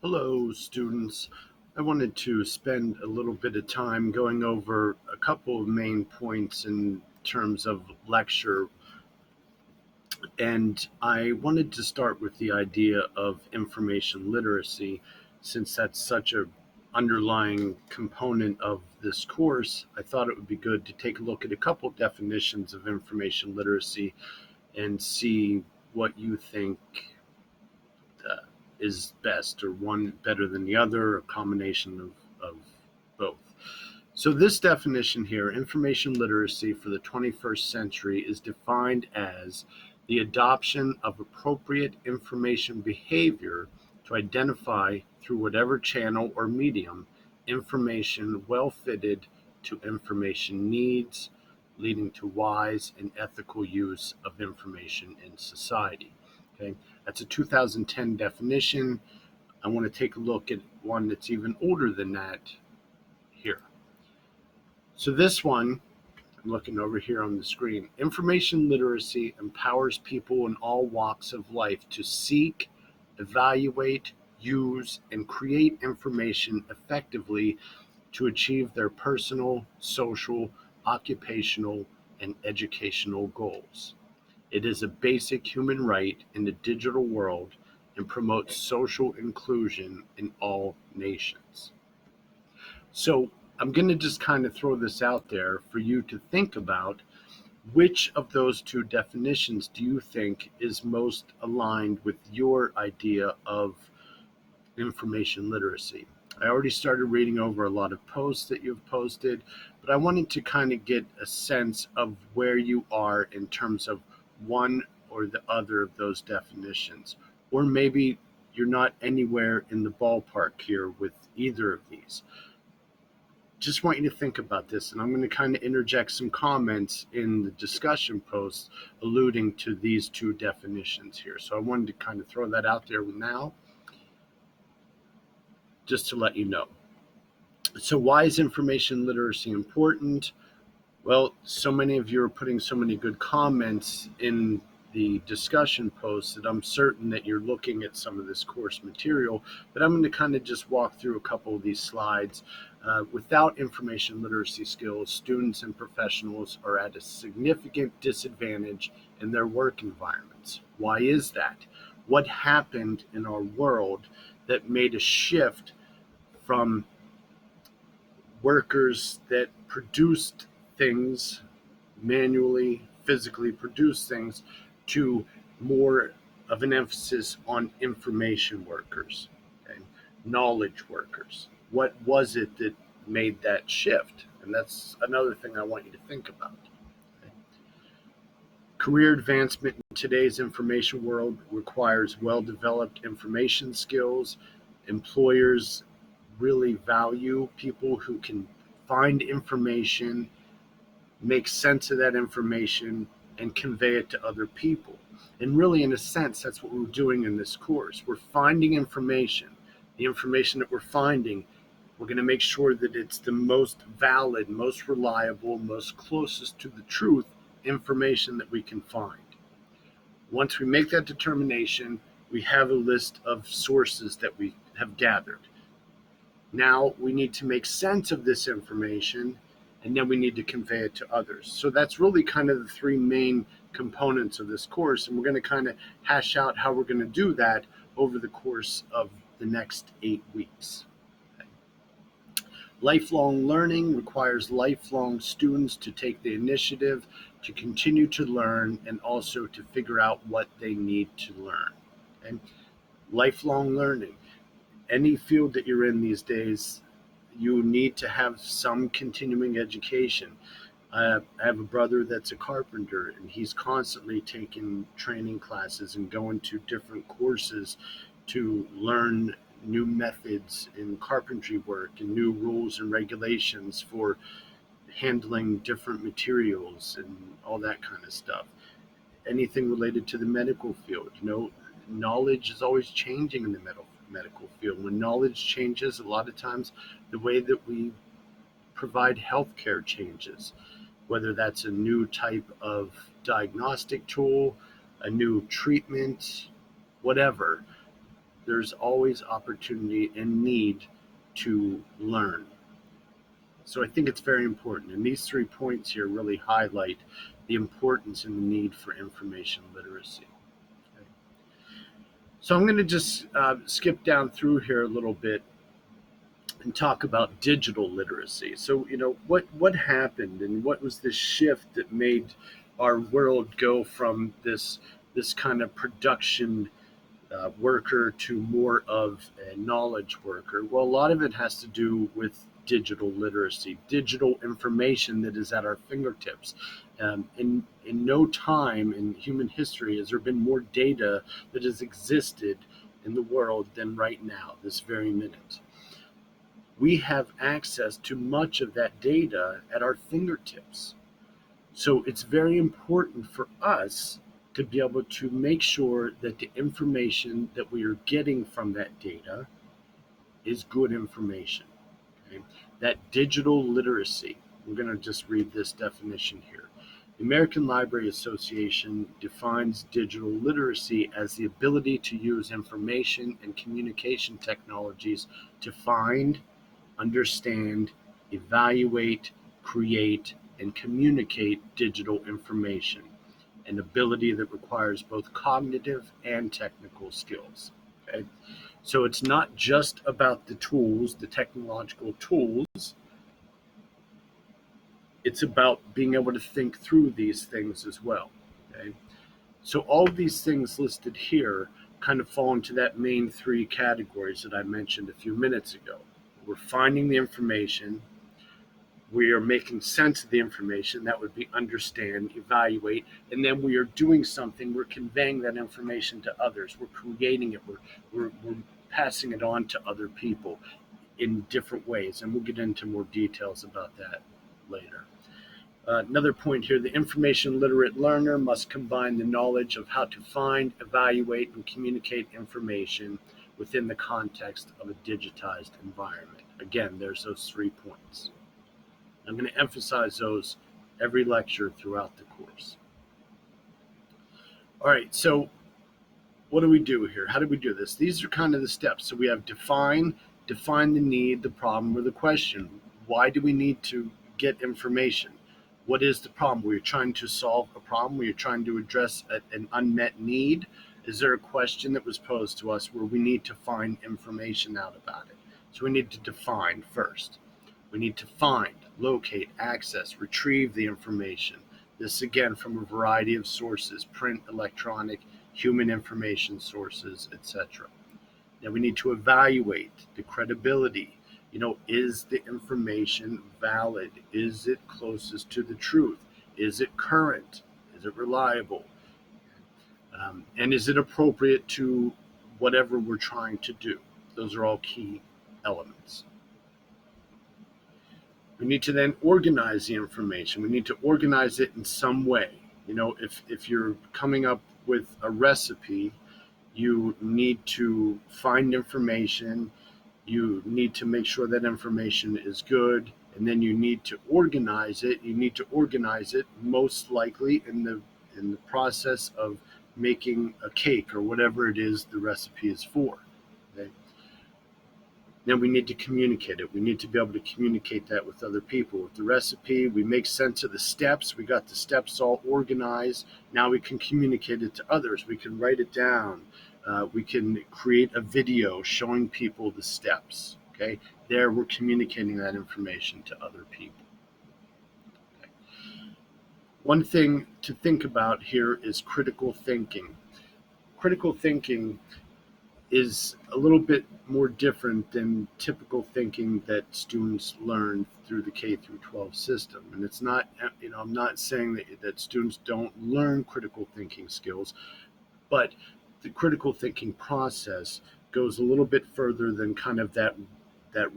Hello, students. I wanted to spend a little bit of time going over a couple of main points in terms of lecture. And I wanted to start with the idea of information literacy, since that's such a underlying component of this course. I thought it would be good to take a look at a couple definitions of information literacy and see what you think uh, is best, or one better than the other, or a combination of both. So, this definition here, information literacy for the 21st century, is defined as the adoption of appropriate information behavior to identify, through whatever channel or medium, information well fitted to information needs, leading to wise and ethical use of information in society. Okay, that's a 2010 definition. I want to take a look at one that's even older than that here. So this one, I'm looking over here on the screen. Information literacy empowers people in all walks of life to seek, evaluate, use, and create information effectively to achieve their personal, social, occupational, and educational goals. It is a basic human right in the digital world and promotes social inclusion in all nations. So I'm going to just kind of throw this out there for you to think about. Which of those two definitions do you think is most aligned with your idea of information literacy? I already started reading over a lot of posts that you've posted, but I wanted to kind of get a sense of where you are in terms of one or the other of those definitions. Or maybe you're not anywhere in the ballpark here with either of these. Just want you to think about this, and I'm going to kind of interject some comments in the discussion posts alluding to these two definitions here. So I wanted to kind of throw that out there now, just to let you know. So why is information literacy important? Well, so many of you are putting so many good comments in the discussion posts that I'm certain that you're looking at some of this course material, but I'm going to kind of just walk through a couple of these slides. Without information literacy skills, students and professionals are at a significant disadvantage in their work environments. Why is that? What happened in our world that made a shift from workers that produced things manually, physically produce things, to more of an emphasis on information workers and knowledge workers? What was it that made that shift? And that's another thing I want you to think about. Okay. Career advancement in today's information world requires well-developed information skills. Employers really value people who can find information, make sense of that information, and convey it to other people. And really, in a sense, that's what we're doing in this course. We're finding information. The information that we're finding, we're going to make sure that it's the most valid, most reliable, most closest to the truth information that we can find. Once we make that determination, we have a list of sources that we have gathered. Now we need to make sense of this information, and then we need to convey it to others. So that's really kind of the three main components of this course, and we're going to kind of hash out how we're going to do that over the course of the next 8 weeks. Okay. Lifelong learning requires lifelong students to take the initiative to continue to learn and also to figure out what they need to learn. Okay. Lifelong learning. Any field that you're in these days, you need to have some continuing education. I have a brother that's a carpenter, and he's constantly taking training classes and going to different courses to learn new methods in carpentry work and new rules and regulations for handling different materials and all that kind of stuff. Anything related to the medical field, knowledge is always changing in the medical field. When knowledge changes, a lot of times the way that we provide healthcare changes, whether that's a new type of diagnostic tool, a new treatment, whatever. there's always opportunity and need to learn. So I think it's very important. And these 3 points here really highlight the importance and the need for information literacy. Okay. So I'm going to just skip down through here a little bit and talk about digital literacy. So, what happened and what was the shift that made our world go from this kind of production worker to more of a knowledge worker? Well, a lot of it has to do with digital literacy, digital information that is at our fingertips. In no time in human history has there been more data that has existed in the world than right now, this very minute. We have access to much of that data at our fingertips. So it's very important for us to be able to make sure that the information that we are getting from that data is good information. Okay? That digital literacy, we're going to just read this definition here. The American Library Association defines digital literacy as the ability to use information and communication technologies to find, understand, evaluate, create, and communicate digital information, an ability that requires both cognitive and technical skills. Okay? So it's not just about the tools, the technological tools, it's about being able to think through these things as well. Okay? So all of these things listed here kind of fall into that main 3 categories that I mentioned a few minutes ago. We're finding the information, we are making sense of the information, that would be understand, evaluate, and then we are doing something, we're conveying that information to others, we're creating it, we're passing it on to other people in different ways, and we'll get into more details about that later. Another point here, the information literate learner must combine the knowledge of how to find, evaluate, and communicate information within the context of a digitized environment. Again, there's those 3 points. I'm going to emphasize those every lecture throughout the course. All right, so what do we do here? How do we do this? These are kind of the steps. So we have define the need, the problem, or the question. Why do we need to get information? What is the problem? We're trying to solve a problem. We're trying to address an unmet need. Is there a question that was posed to us where we need to find information out about it? So we need to define first. We need to find, locate, access, retrieve the information. This again from a variety of sources, print, electronic, human information sources, etc. Now we need to evaluate the credibility. Is the information valid? Is it closest to the truth? Is it current? Is it reliable? And is it appropriate to whatever we're trying to do? Those are all key elements. We need to then organize the information. We need to organize it in some way. If you're coming up with a recipe, you need to find information, you need to make sure that information is good, and then you need to organize it. You need to organize it most likely in the process of making a cake or whatever it is the recipe is for. Okay? Then we need to communicate it. We need to be able to communicate that with other people. With the recipe, we make sense of the steps. We got the steps all organized. Now we can communicate it to others. We can write it down. We can create a video showing people the steps. Okay, there we're communicating that information to other people. Okay. One thing to think about here is critical thinking. Critical thinking is a little bit more different than typical thinking that students learn through the K through 12 system. And it's not, I'm not saying that students don't learn critical thinking skills, but the critical thinking process goes a little bit further than kind of that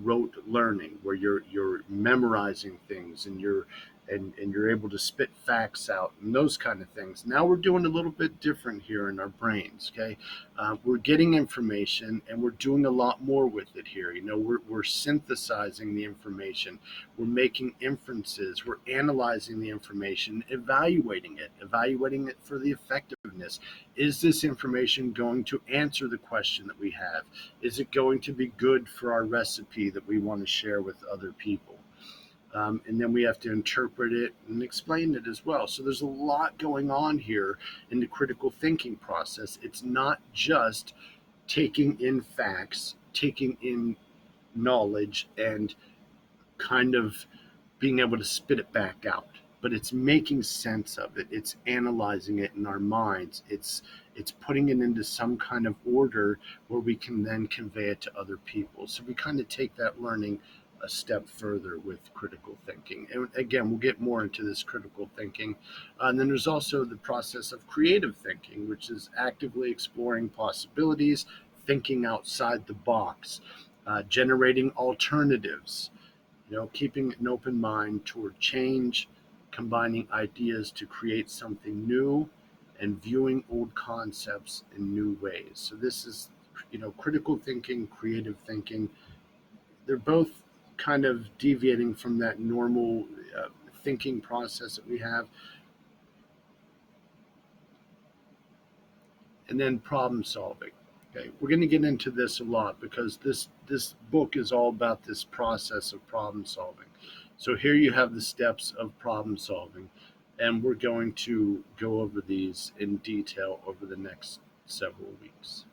rote learning where you're memorizing things and you're and you're able to spit facts out and those kind of things. Now we're doing a little bit different here in our brains. Okay, we're getting information and we're doing a lot more with it here. We're synthesizing the information, we're making inferences, we're analyzing the information, evaluating it for the effectiveness. Is this information going to answer the question that we have? Is it going to be good for our recipe that we want to share with other people? And then we have to interpret it and explain it as well. So there's a lot going on here in the critical thinking process. It's not just taking in facts, taking in knowledge, and kind of being able to spit it back out, but it's making sense of it. It's analyzing it in our minds. It's putting it into some kind of order where we can then convey it to other people. So we kind of take that learning a step further with critical thinking. And again, we'll get more into this critical thinking. And then there's also the process of creative thinking, which is actively exploring possibilities, thinking outside the box, generating alternatives, keeping an open mind toward change, combining ideas to create something new, and viewing old concepts in new ways. So this is, critical thinking, creative thinking. They're both kind of deviating from that normal thinking process that we have. And then problem solving. Okay, we're going to get into this a lot because this book is all about this process of problem solving. So here you have the steps of problem solving, and we're going to go over these in detail over the next several weeks.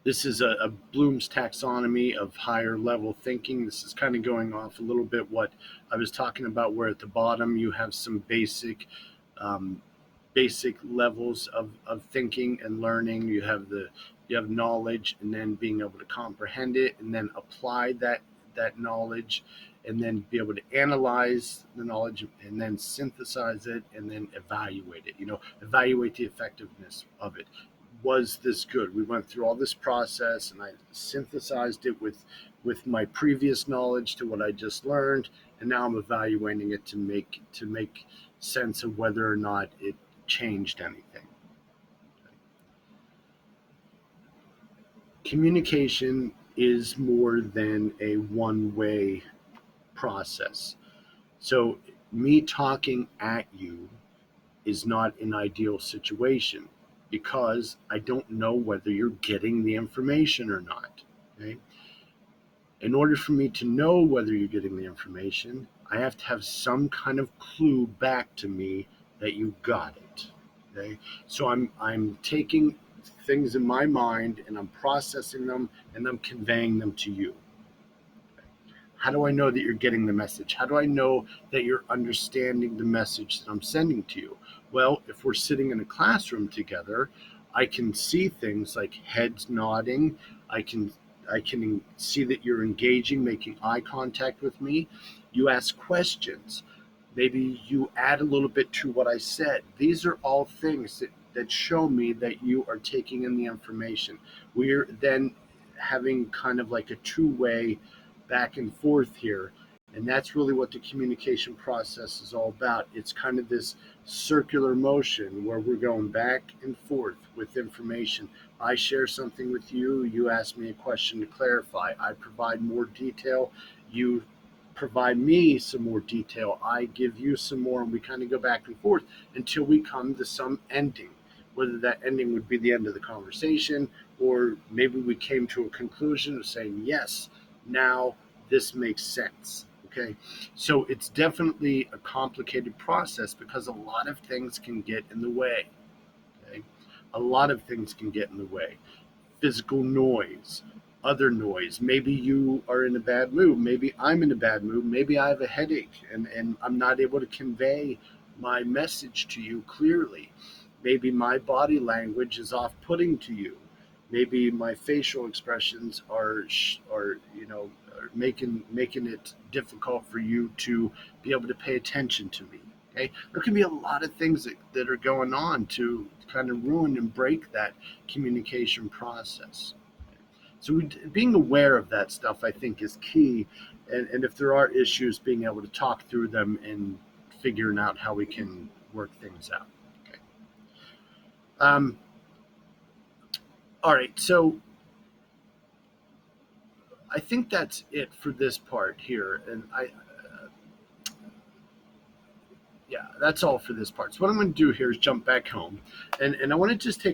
This is a Bloom's taxonomy of higher level thinking. This is kind of going off a little bit what I was talking about, where at the bottom you have some um, basic levels of thinking and learning. You have knowledge, and then being able to comprehend it and then apply that knowledge, and then be able to analyze the knowledge and then synthesize it and then evaluate it. Evaluate the effectiveness of it. Was this good? We went through all this process and I synthesized it with my previous knowledge to what I just learned, and now I'm evaluating it to make sense of whether or not it changed anything. Communication is more than a one-way process. So me talking at you is not an ideal situation because I don't know whether you're getting the information or not. Okay? In order for me to know whether you're getting the information, I have to have some kind of clue back to me that you got it. Okay? So I'm taking things in my mind and I'm processing them and I'm conveying them to you. How do I know that you're getting the message? How do I know that you're understanding the message that I'm sending to you? Well, if we're sitting in a classroom together, I can see things like heads nodding. I can see that you're engaging, making eye contact with me. You ask questions. Maybe you add a little bit to what I said. These are all things that show me that you are taking in the information. We're then having kind of like a two-way back and forth here. And that's really what the communication process is all about. It's kind of this circular motion where we're going back and forth with information. I share something with you, you ask me a question to clarify. I provide more detail, you provide me some more detail, I give you some more, and we kind of go back and forth until we come to some ending. Whether that ending would be the end of the conversation, or maybe we came to a conclusion of saying, yes, now this makes sense. Okay, so it's definitely a complicated process because a lot of things can get in the way. Okay, a lot of things can get in the way. Physical noise, other noise. Maybe you are in a bad mood. Maybe I'm in a bad mood. Maybe I have a headache and I'm not able to convey my message to you clearly. Maybe my body language is off-putting to you. Maybe my facial expressions are making it difficult for you to be able to pay attention to me. Okay, there can be a lot of things that are going on to kind of ruin and break that communication process. So being aware of that stuff, I think, is key. And if there are issues, being able to talk through them and figuring out how we can work things out. Okay. Um, all right. So I think that's it for this part here. And yeah, that's all for this part. So what I'm going to do here is jump back home, and I want to just take